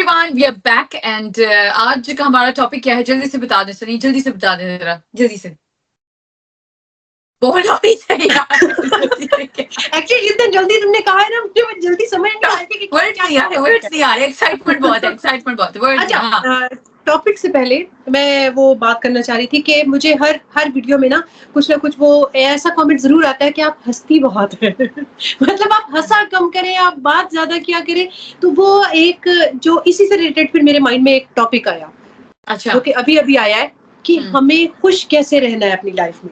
Everyone, we are back and आज का हमारा टॉपिक क्या है? जल्दी से बता दें सनी, जल्दी से बता दें जरा, जल्दी से बोलो भी सही यार। एक्चुअली जितने जल्दी तुमने कहा है ना, मुझे जल्दी समझ नहीं आ रहा कि वर्ड्स नहीं आ रहे, वर्ड्स नहीं आ रहे, एक्साइटमेंट बहुत है, एक्साइटमेंट बहुत है, वर्ड्स। अच्छा, टॉपिक से पहले मैं वो बात करना चाह रही थी कि मुझे हर वीडियो में ना कुछ वो ऐसा कमेंट जरूर आता है कि आप हंसती बहुत है। मतलब आप हंसा कम करें, आप बात ज्यादा किया करें। तो वो एक जो इसी से रिलेटेड फिर मेरे माइंड में एक टॉपिक आया, अच्छा, जो कि अभी अभी आया है कि हमें खुश कैसे रहना है अपनी लाइफ में।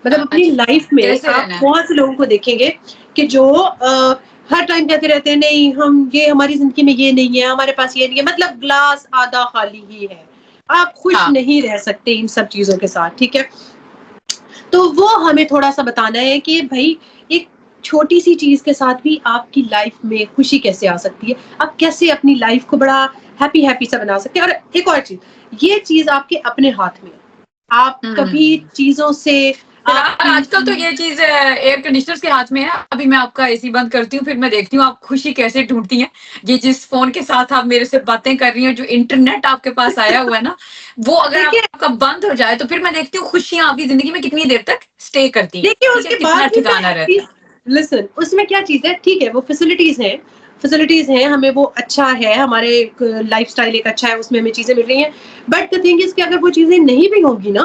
मतलब अपनी लाइफ में आप बहुत से लोगों को देखेंगे कि जो हर टाइम कहते रहते हैं नहीं हम ये हमारी जिंदगी में ये नहीं है, हमारे पास ये नहीं है, मतलब ग्लास आधा खाली ही है। आप खुश नहीं रह सकते इन सब चीजों के साथ, ठीक है। तो वो हमें थोड़ा सा बताना है कि भाई एक छोटी सी चीज के साथ भी आपकी लाइफ में खुशी कैसे आ सकती है, आप कैसे अपनी लाइफ को बड़ा हैप्पी सा बना सकते हैं। और एक और चीज, ये चीज आपके अपने हाथ में, आप कभी चीजों से आजकल तो ये चीज एयर कंडीशनर्स के हाथ में है। अभी मैं आपका एसी बंद करती हूँ, फिर मैं देखती हूँ आप खुशी कैसे ढूंढती हैं। ये जिस फोन के साथ आप मेरे से बातें कर रही हैं, जो इंटरनेट आपके पास आया हुआ है ना, वो अगर आपका बंद हो जाए तो फिर मैं देखती हूँ खुशियां आपकी जिंदगी में कितनी देर तक स्टे करती है। देखिए उसके बाद ठिकाना रहता है। लिसन, उसमें क्या चीज है, ठीक है वो फैसिलिटीज हैं, हमें वो अच्छा है, हमारे लाइफस्टाइल एक अच्छा है, उसमें हमें चीजें मिल रही हैं। बट द थिंग इज कि अगर वो चीजें नहीं भी होगी ना,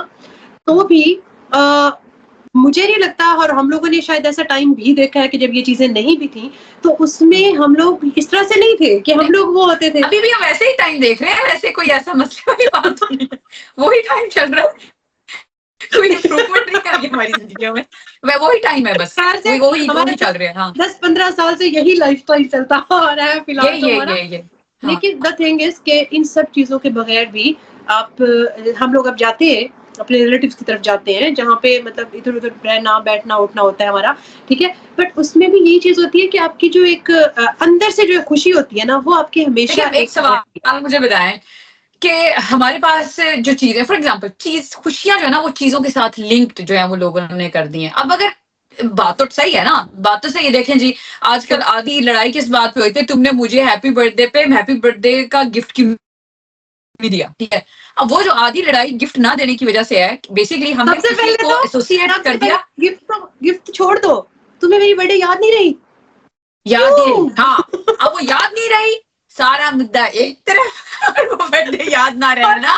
तो भी मुझे नहीं लगता, और हम लोगों ने शायद ऐसा टाइम भी देखा है कि जब ये चीजें नहीं भी थी तो उसमें हम लोग इस तरह से नहीं थे कि हम लोग वो होते थे। अभी भी हम वैसे ही टाइम देख रहे हैं, वैसे कोई ऐसा मसला वाली बात तो नहीं है, वही टाइम चल रहा है, कोई इम्प्रूवमेंट नहीं है हमारी जिंदगी में, वही टाइम है, बस वही चल रहा है। हाँ, 10-15 साल से यही लाइफस्टाइल चलता आ रहा है फिलहाल तो हमारा। लेकिन द थिंग इज कि इन सब चीजों के बगैर भी हम लोग अब जाते हैं अपने रिलेटिव्स की तरफ जाते हैं, जहाँ पे मतलब इधर उधर रहना बैठना उठना होता है हमारा, ठीक है। बट उसमें भी यही चीज होती है कि आपकी जो एक अंदर से जो खुशी होती है ना, वो आपकी हमेशा। एक सवाल मुझे बताएं कि हमारे पास जो चीजें, फॉर एग्जाम्पल चीज, खुशियां जो है ना, वो चीजों के साथ लिंक्ड जो है वो लोगों ने कर दी है। अब अगर बात तो सही है ना, बात तो सही है। देखें जी, आजकल आधी लड़ाई किस बात पे हुई थी, तुमने मुझे हैप्पी बर्थडे का गिफ्ट क्यों नहीं दिया, ठीक है। अब वो जो आधी लड़ाई गिफ्ट ना देने की वजह से है, बेसिकली हमने किसी को एसोसिएट कर दिया। गिफ्ट छोड़ दो, तुम्हें मेरी बर्थडे याद नहीं रही, हाँ, अब वो याद नहीं रही, सारा मुद्दा एक तरफ, वो बर्थडे याद ना रहना,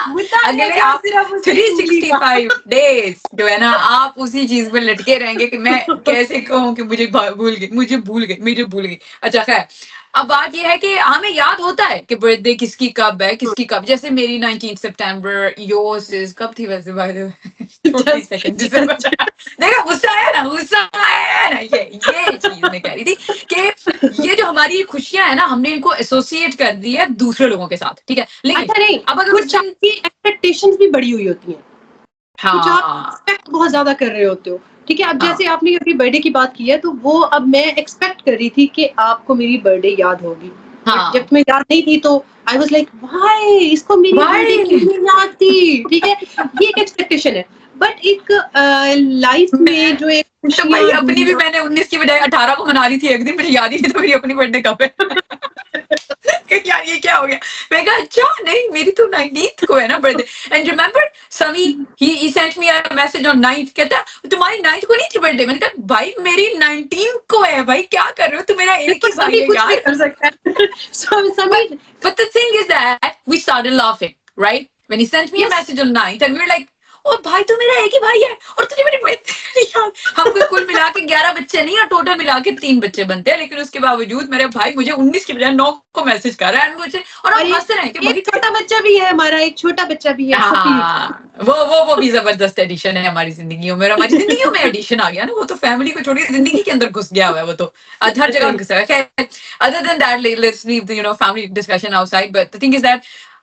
अगले आप 365 डेज जो है ना, आप उसी चीज में लटके रहेंगे कि मैं कैसे कहूँ कि मुझे भूल गई। अच्छा खैर, अब बात यह है कि हमें याद होता है कि बर्थडे किसकी कब है, किसकी कब। जैसे मेरी 19 सितंबर, योर्स इज कब थी वैसे, बाय द वे देखा, गुस्सा आया ना, ये चीज मैं कह रही थी कि ये जो हमारी खुशियां है ना, हमने इनको एसोसिएट कर दी है दूसरे लोगों के साथ, ठीक है। लेकिन अच्छा नहीं, अब अगर कुछ आपकी एक्सपेक्टेशंस भी बड़ी हुई होती हैं, कुछ आप एक्सपेक्ट बहुत ज्यादा कर रहे होते हो, ठीक है। अब जैसे आपने अपनी बर्थडे की बात की है, तो वो अब मैं एक्सपेक्ट कर रही थी कि आपको मेरी बर्थडे याद होगी। जब तुम्हें याद नहीं थी तो आई वाज लाइक व्हाई, इसको मेरी बर्थडे क्यों नहीं याद थी, ठीक है। ये एक एक्सपेक्टेशन है। बट एक लाइफ में जो एक तो भाई अपनी भी मैंने 19 की बजाय 18 को मना रही थी एक दिन, मुझे याद ही नहीं था मेरी अपनी बर्थडे कब है। यार ये क्या हो गया, मैं कहा अच्छा नहीं, मेरी तो 19th को है ना birthday. And remember Sami, he sent me a message on 9th, कहता तुम्हारी 9th को नहीं थी बर्थडे। मैंने कहा भाई मेरी 19th को है, भाई क्या कर रहे हो, तू मेरा एक ही भाई है यार, कर सकता है। But the thing is that we started laughing, right? When he sent me a message on 9th and we were like, ओ भाई तू मेरा एक ही भाई है और तुझे मेरी बर्थडे याद। हमको कुल मिला के 11 बच्चे नहीं और टोटल मिला के 3 बच्चे बनते हैं, लेकिन उसके बावजूद मेरे भाई मुझे 19 की बजाय 9 को मैसेज कर रहा है मुझे, और हम हंस रहे हैं कि एक छोटा बच्चा भी है हमारा, एक छोटा बच्चा भी है। हाँ, वो भी जबरदस्त एडिशन है हमारी जिंदगियों में। हमारी जिंदगियों में एडिशन आ गया ना, वो तो फैमिली को छोड़ के जिंदगी के अंदर घुस गया हुआ है, वो तो हर जगह घुसा है। Other than that let's leave the family discussion outside, but the thing is that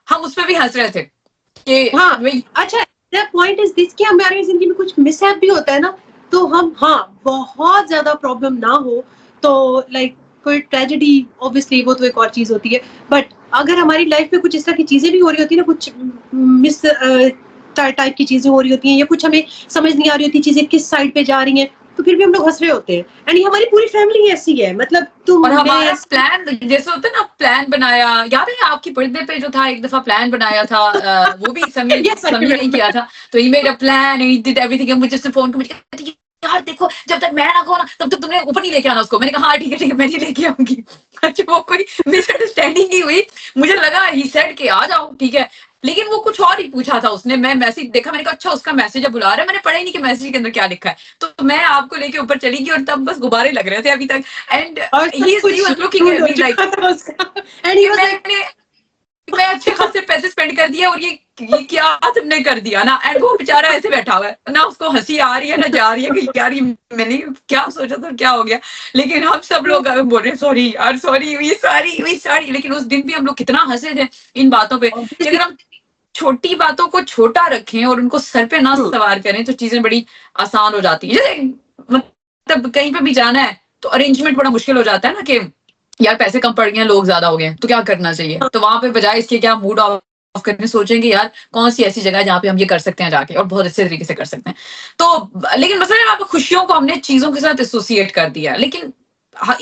हम उस पर भी हंस रहे थे कि हाँ अच्छा, The point is this कि हमारी जिंदगी में कुछ मिसहैप भी होता है ना, तो हम बहुत ज्यादा प्रॉब्लम ना हो तो लाइक कोई ट्रेजेडी, ऑब्वियसली वो तो एक और चीज होती है। बट अगर हमारी लाइफ में कुछ इस तरह की चीजें भी हो रही होती है ना, कुछ मिस टाइप की चीजें हो रही होती हैं, या कुछ हमें समझ नहीं आ रही होती चीजें किस साइड पे जा रही हैं, तो फिर भी हम लोग हंस रहे होते हैं। एंड ये हमारी पूरी फैमिली ऐसी है, मतलब तुम और हमारा प्लान जैसे होता है ना, प्लान बनाया, याद है आपकी बर्थडे पे जो था एक दफा प्लान बनाया था, वो भी समी नहीं किया था, तो he made a plan, he did everything. मुझे उससे फोन मुझे कहती है, यार देखो जब तक मैं ना कहूँ ना तब तक तुमने ऊपर नहीं लेके आना उसको। मैंने कहा हाँ ठीक है मैं नहीं लेके आऊंगी। अच्छा वो कोई मिसअंडरस्टैंडिंग ही हुई, मुझे लगा ही सेड के आ जाओ ठीक है, लेकिन वो कुछ और ही पूछा था उसने। मैं मैसेज देखा, मैंने कहा अच्छा उसका मैसेज है बुला रहा है, मैंने पढ़ा ही नहीं कि मैसेज के अंदर क्या लिखा है। तो मैं आपको लेके ऊपर चली गई और तब बस गुब्बारे लग रहे थे अभी तक। And he was looking at me like, and he was like, मैं अच्छे खासे पैसे स्पेंड कर दिए और ये क्या तुमने कर दिया ना। एंड वो बेचारा ऐसे बैठा हुआ है ना, उसको हंसी आ रही है ना जा रही है कि यार मैंने क्या सोचा था क्या हो गया। लेकिन हम सब लोग बोल रहे हैं सॉरी यार सॉरी वी सॉरी। लेकिन उस दिन भी हम लोग कितना हंसे थे इन बातों पे कि अगर हम छोटी बातों को छोटा रखें और उनको सर पे ना सवार करें तो चीजें बड़ी आसान हो जाती है। जैसे मतलब कहीं पे भी जाना है तो अरेंजमेंट बड़ा मुश्किल हो जाता है ना कि यार पैसे कम पड़ गए, लोग ज्यादा हो गए, तो क्या करना चाहिए। तो वहां पे बजाय इसके क्या मूड ऑफ करने सोचेंगे यार कौन सी ऐसी जगह है जहाँ पे हम ये कर सकते हैं जाके और बहुत अच्छे तरीके से कर सकते हैं। तो लेकिन मसला है खुशियों को हमने चीजों के साथ एसोसिएट कर दिया, लेकिन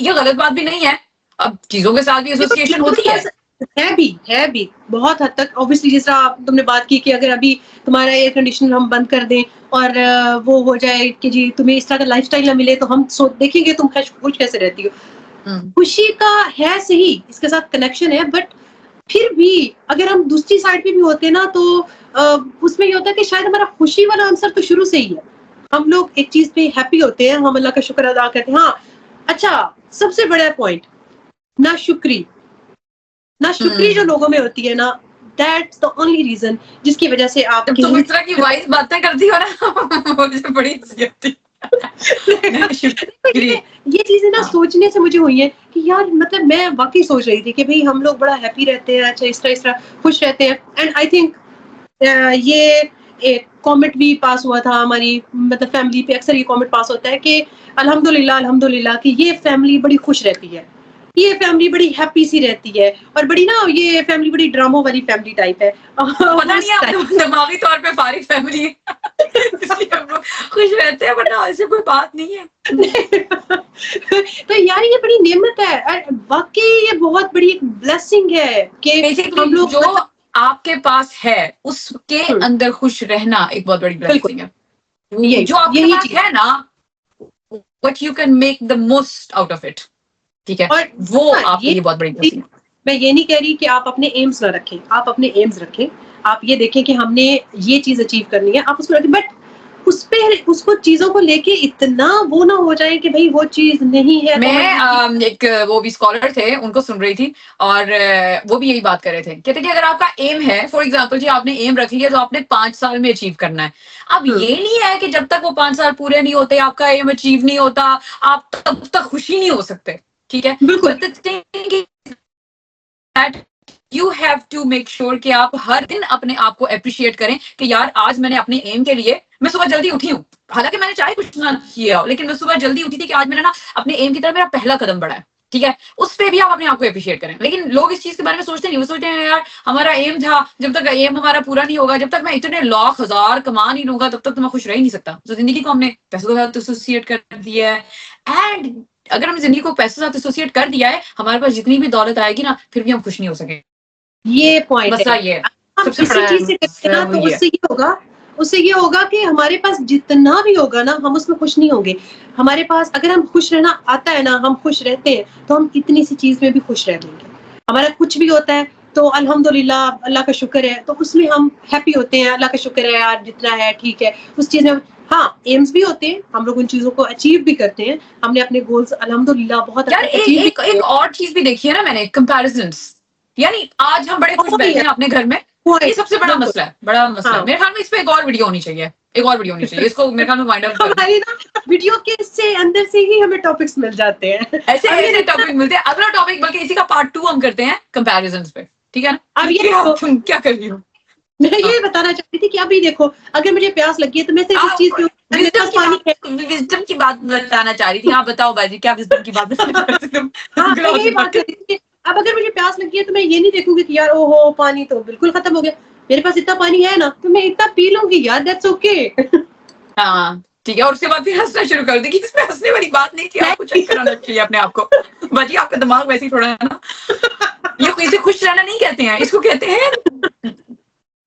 ये गलत बात भी नहीं है। अब चीजों के साथ भी एसोसिएशन होती है भी बहुत हद तक। ऑब्वियसली जिस तरह तुमने बात की कि अगर अभी तुम्हारा एयर कंडीशनर हम बंद कर दें और वो हो जाए कि जी तुम्हें इस तरह का लाइफस्टाइल ना मिले, तो हम देखेंगे तुम खुश कैसे रहती हो। खुशी का है सही, इसके साथ कनेक्शन है, बट फिर भी अगर हम दूसरी साइड पे भी होते हैं ना तो उसमें ये होता है कि शायद हमारा खुशी वाला आंसर तो शुरू से ही है। हम लोग एक चीज पे हैप्पी होते हैं, हम अल्लाह का शुक्र अदा करते हैं। हाँ अच्छा, सबसे बड़ा पॉइंट ना शुक्री जो लोगों में होती है ना, दैट्स द ओनली रीजन जिसकी वजह से आप तुम इस तरह की वाइज बातें करती हो ना मुझे बड़ी हंसी आती ये चीजें ना सोचने से मुझे हुई है कि यार मतलब मैं वाकई सोच रही थी कि भाई हम लोग बड़ा हैप्पी रहते हैं, अच्छा इस तरह खुश रहते हैं। एंड आई थिंक ये एक कमेंट भी पास हुआ था हमारी मतलब फैमिली पे, अक्सर ये कमेंट पास होता है कि अल्हम्दुलिल्लाह कि ये फैमिली बड़ी खुश रहती है, ये फैमिली बड़ी हैप्पी सी रहती है, और बड़ी ना ये फैमिली बड़ी ड्रामो वाली फैमिली टाइप है। पता नहीं आप दिमागी तौर पे फारिग फैमिली है हम लोग खुश रहते हैं, वरना ऐसे कोई बात नहीं है। तो यार ये बड़ी नेमत है, वाकई ये बहुत बड़ी एक ब्लेसिंग है कि हम लोग जो आपके पास है उसके अंदर खुश रहना एक बहुत बड़ी ब्लेसिंग है। जो आपके पास है ना, what you can make the most out of it, ठीक है, और वो आपके लिए बहुत बड़ी ब्लेसिंग है। मैं ये नहीं कह रही कि आप अपने एम्स ना रखें, आप अपने एम्स रखें, आप ये देखें कि हमने ये चीज अचीव करनी है, आप उसको रखें, बट उसको चीजों को लेके इतना वो ना हो जाए कि भाई वो चीज नहीं है। मैं एक वो भी स्कॉलर थे, उनको सुन रही थी और वो भी यही बात कर रहे थे, कहते कि अगर आपका एम है, फॉर एग्जांपल जी आपने एम रख लिया तो आपने 5 साल में अचीव करना है। अब ये नहीं है कि जब तक वो 5 साल पूरे नहीं होते, आपका एम अचीव नहीं होता, आप तब तक खुशी नहीं हो सकते, ठीक है। बिल्कुल you have to make sure कि आप हर दिन अपने आप को अप्रिशिएट करें कि यार आज मैंने अपने एम के लिए, मैं सुबह जल्दी उठी हूँ, हालांकि मैंने चाहे कुछ ना किया हो, लेकिन मैं सुबह जल्दी उठी थी कि आज मैंने ना अपने एम की तरफ मेरा पहला कदम बढ़ा है, ठीक है। उस पर भी आप अपने आप को अप्रिशिएट करें। लेकिन लोग इस चीज के बारे में सोचते नहीं, वो सोचते हैं यार हमारा एम था, जब तक एम हमारा पूरा नहीं होगा, जब तक मैं इतने लाख हजार कमा नहीं लूंगा तब तक तो मैं खुश रह ही नहीं सकता। तो जिंदगी को हमने पैसों के साथ एसोसिएट कर दिया है, एंड अगर हम जिंदगी को पैसों के साथ एसोसिएट कर दिया है, हमारे पास जितनी भी दौलत आएगी ना फिर भी हम खुश नहीं हो सके। ये पॉइंट है, ये सबसे बड़ा चीज से करते ना तो उससे ये होगा कि हमारे पास जितना भी होगा ना हम उसमें खुश नहीं होंगे। हमारे पास अगर हम खुश रहना आता है ना, हम खुश रहते हैं, तो हम इतनी सी चीज में भी खुश रह लेंगे। हमारा कुछ भी होता है तो अल्हम्दुलिल्लाह, अल्लाह का शुक्र है, तो उसमें हम हैप्पी होते हैं, अल्लाह का शुक्र है यार जितना है ठीक है। उस चीज में हाँ एम्स भी होते हैं, हम लोग उन चीजों को अचीव भी करते हैं, हमने अपने गोल्स अल्हम्दुलिल्लाह बहुत यार एक और चीज भी देखी है ना मैंने, कंपैरिजंस। यानी आज हम बड़े खुश बैठे हैं अपने घर में, ये सबसे बड़ा मसला है, बड़ा मसला है। मेरे ख्याल में इस पे एक और वीडियो होनी चाहिए, इसको मेरे ख्याल में वाइंड अप हमारी ना वीडियो के इससे अंदर से ही हमें टॉपिक्स मिल जाते हैं, ऐसे टॉपिक मिलते हैं। अगला टॉपिक बल्कि इसी का पार्ट 2 हम करते हैं कंपैरिजंस पे, ठीक है ना। अब ये तुम क्या कर रही हो, मैं ये बताना चाहती थी कि अभी देखो अगर मुझे प्यास लगी है तो मैं सिर्फ इस चीज पे विजडम की बात बताना चाह रही थी। आप बताओ बाजी, क्या विजडम की बात बताना चाह रही थी? अब अगर मुझे प्यास लगी है तो मैं ये नहीं देखूंगी कि यार ओहो पानी तो बिल्कुल खत्म हो गया, मेरे पास इतना पानी है ना तो मैं इतना पी लूंगी यार, दैट्स ओके। हाँ ठीक है, और उसके बाद फिर हंसना शुरू कर दी कि इसमें हंसने वाली बात नहीं थी, आपको चेक कराना चाहिए अपने आप को। बाकी आपका दिमाग वैसे ही थोड़ा है ना, ये इसे खुश रहना नहीं कहते हैं, इसको कहते हैं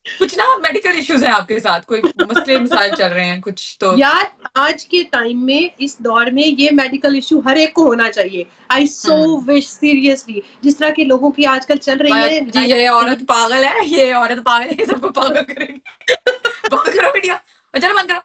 कुछ ना मेडिकल इश्यूज हैं आपके साथ, कोई मसले मसाइल चल रहे हैं कुछ। तो यार आज के टाइम में, इस दौर में ये मेडिकल इशू हर एक को होना चाहिए। आई सो विश सीरियसली, जिस तरह के लोगों की आजकल चल रही है जी, ये औरत पागल है, ये औरत पागल है, ये सबको पागल करेगी। बंद करो वीडियो, चलो बंद करो।